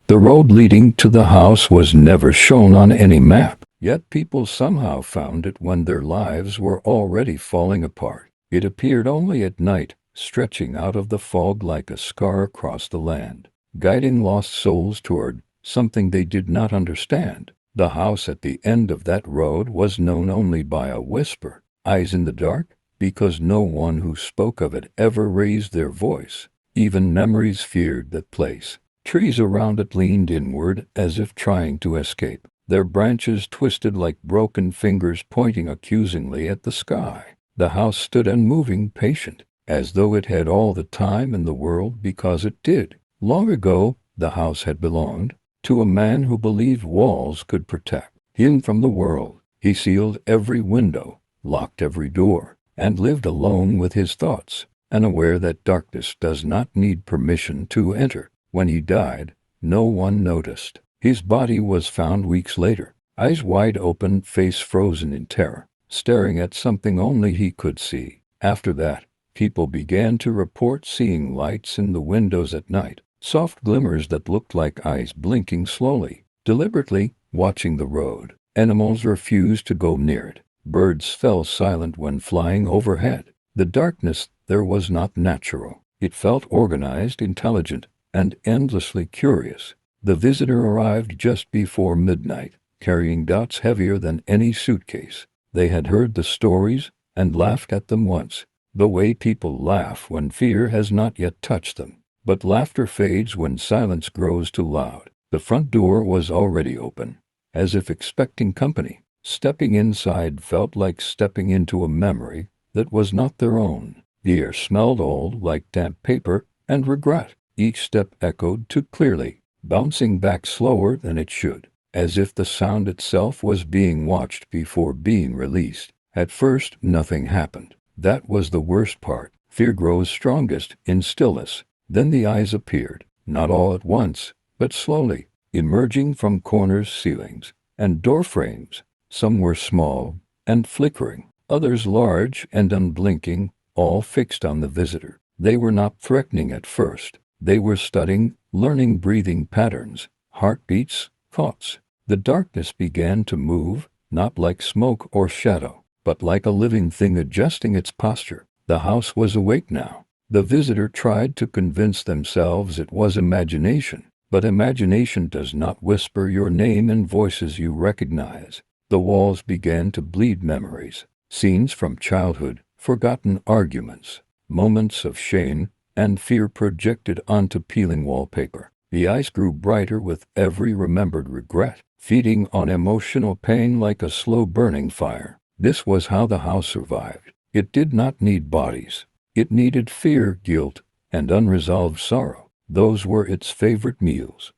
The road leading to the house was never shown on any map, yet people somehow found it when their lives were already falling apart. It appeared only at night, stretching out of the fog like a scar across the land, guiding lost souls toward something they did not understand. The house at the end of that road was known only by a whisper, eyes in the dark, because no one who spoke of it ever raised their voice. Even memories feared that place. Trees around it leaned inward as if trying to escape, their branches twisted like broken fingers pointing accusingly at the sky. The house stood unmoving, patient, as though it had all the time in the world because it did. Long ago, the house had belonged to a man who believed walls could protect him from the world. He sealed every window, locked every door, and lived alone with his thoughts, unaware that darkness does not need permission to enter. When he died, no one noticed. His body was found weeks later, eyes wide open, face frozen in terror, staring at something only he could see. After that, people began to report seeing lights in the windows at night, soft glimmers that looked like eyes blinking slowly, deliberately, watching the road. Animals refused to go near it. Birds fell silent when flying overhead. The darkness there was not natural. It felt organized, intelligent, and endlessly curious. The visitor arrived just before midnight, carrying doubts heavier than any suitcase. They had heard the stories and laughed at them once, the way people laugh when fear has not yet touched them. But laughter fades when silence grows too loud. The front door was already open, as if expecting company. Stepping inside felt like stepping into a memory that was not their own. The air smelled old, like damp paper, and regret. Each step echoed too clearly, bouncing back slower than it should, as if the sound itself was being watched before being released. At first, nothing happened. That was the worst part. Fear grows strongest in stillness. Then the eyes appeared, not all at once, but slowly, emerging from corners, ceilings, and door frames. Some were small and flickering, others large and unblinking, all fixed on the visitor. They were not threatening at first. They were studying, learning breathing patterns, heartbeats, thoughts. The darkness began to move, not like smoke or shadow, but like a living thing adjusting its posture. The house was awake now. The visitor tried to convince themselves it was imagination, but imagination does not whisper your name in voices you recognize. The walls began to bleed memories, scenes from childhood, forgotten arguments, moments of shame and fear projected onto peeling wallpaper. The eyes grew brighter with every remembered regret, feeding on emotional pain like a slow burning fire. This was how the house survived. It did not need bodies. It needed fear, guilt, and unresolved sorrow. Those were its favorite meals.